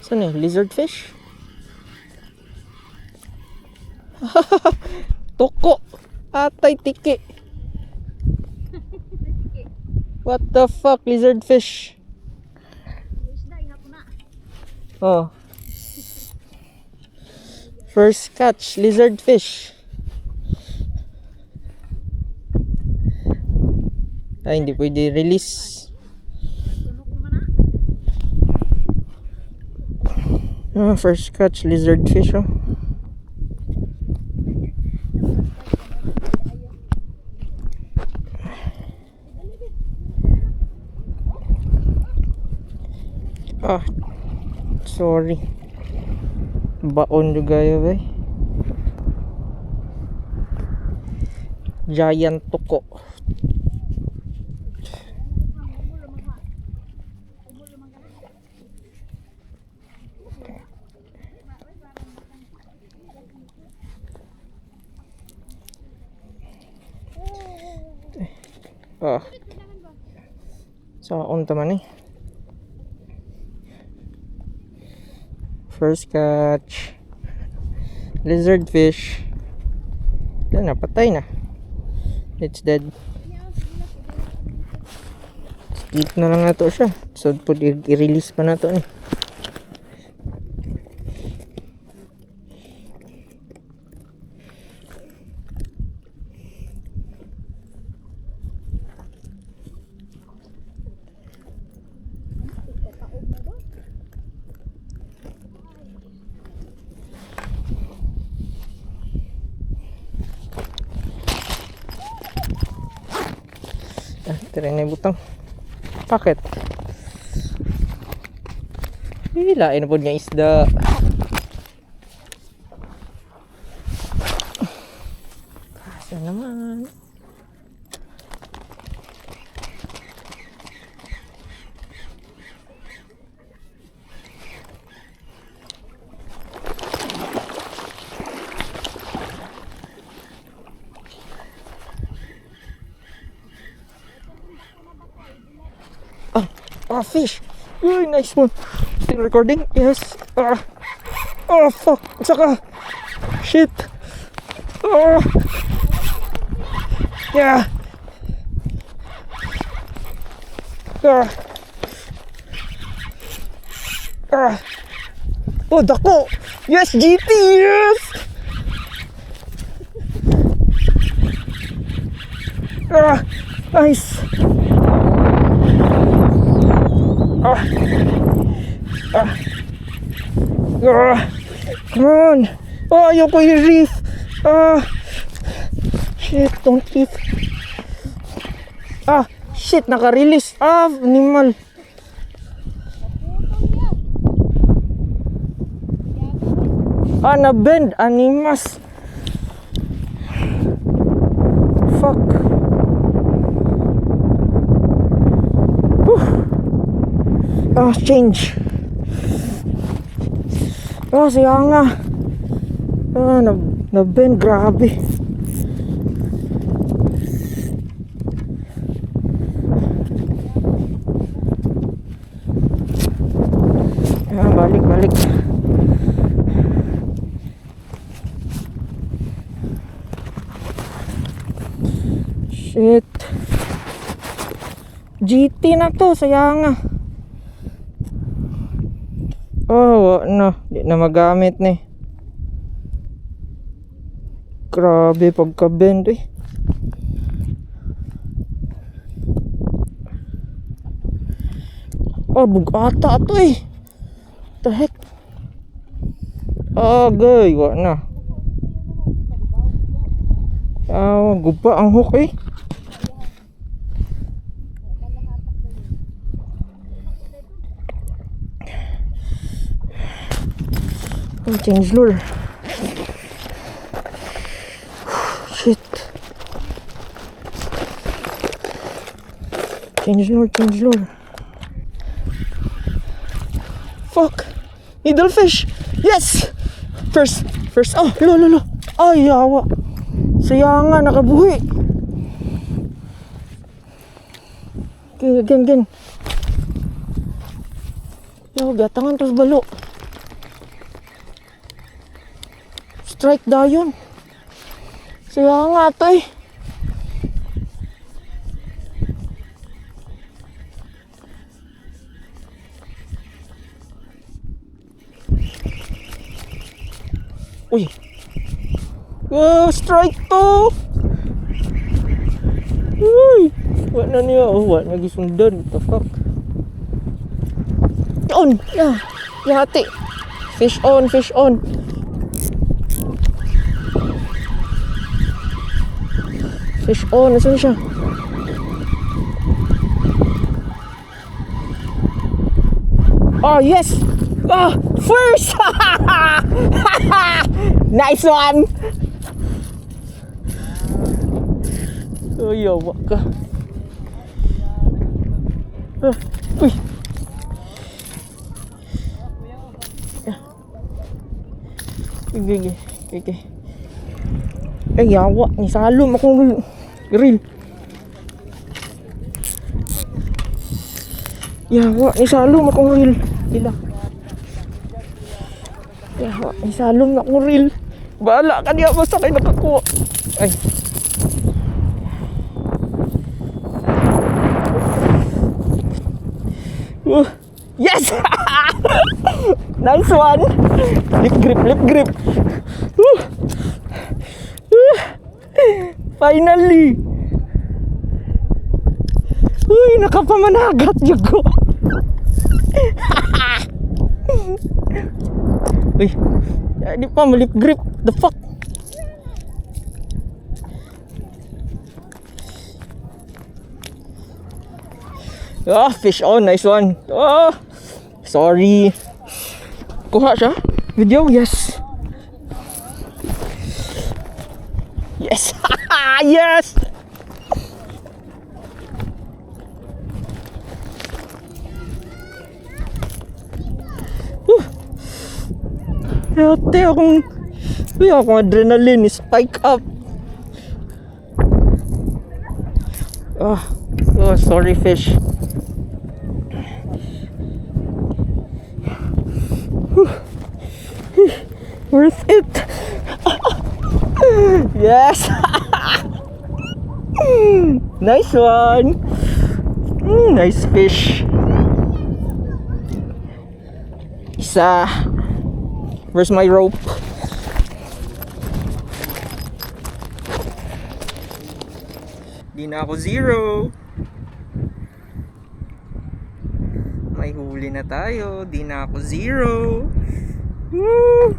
Saan eh? Lizard fish? Toko! Atay tiki! What the fuck? Lizard fish? Oh. First catch, lizard fish. Ay, hindi pwede release. First catch, lizard fish, oh. Ah, sorry. Baon juga ya, bay. Giant toko. Ah. Saon taman eh. First catch. Lizard fish. Yan, napatay na. It's dead. Split na lang na to siya. So, i-release pa na to eh. Tira na yung butang. Bakit? Hilain na po niya isda. Asa naman? Ah, fish. Uy, nice one. Still recording? Yes. Oh, fuck. Saka. Shit. Oh. Yeah. Oh, dako. Yes, GT. Yes. Nice. Come on. Oh, ayoko yung reef. Shit, don't eat. Shit, naka-release. Animal. Na-bend. Animas. Fuck. Change. Sayang nga. Na-bend. Grabe. Balik. Shit. GT na to. Sayang nga. Di na magamit ni. Grabe pagka-bend eh. Bugata to eh. The heck. Gay, wa na. Guba ang hook eh. Change lure. Shit. Change lure. Fuck. Needlefish. Yes. First. Lo. Ay, yawa. Sayang nga, nakabuhi. Again. Yo, gatangan tos balo. strike dayon. Kaya nga tay. Uy. Strike to. Uy. What na niya? Oh, what na gisundan? What the fuck? On. Yeah. Yati. Fish on, fish on. Fish on. Nasaan siya? Oh, yes. Oh, first. Nice one. Oh, yawa ka. Uy. Gigi. Ay, yawa. Ni salom akong reel. Yawa. Ni salom akong reel. Ila. Yawa. Ni salom akong reel. Bahala ka niya. Basta kayo nakakuha. Ay. Yes! Nice one! Lip grip. Finally! Uy, nakapamanagat yun ko. Uy, di pa malip grip. The fuck? Ah, fish on. Nice one. Oh, sorry. Kuha siya? Video? Yes. Yes. Yes. Yate akong adrenaline spike up. Oh, sorry fish. Worth it. Yes. Nice one. Nice fish. Isa. Where's my rope? Di na ako zero. May huli na tayo. Di na ako zero. Woo!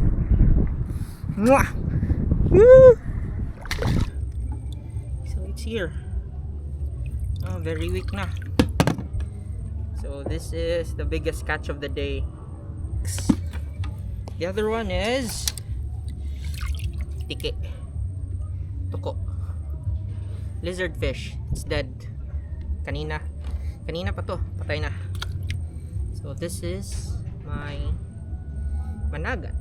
Mwah! Woo! So it's here. Oh, very weak na. So this is the biggest catch of the day. The other one is tiki. Tuko. Lizard fish. It's dead. Kanina pa to. Patay na. So this is my managat.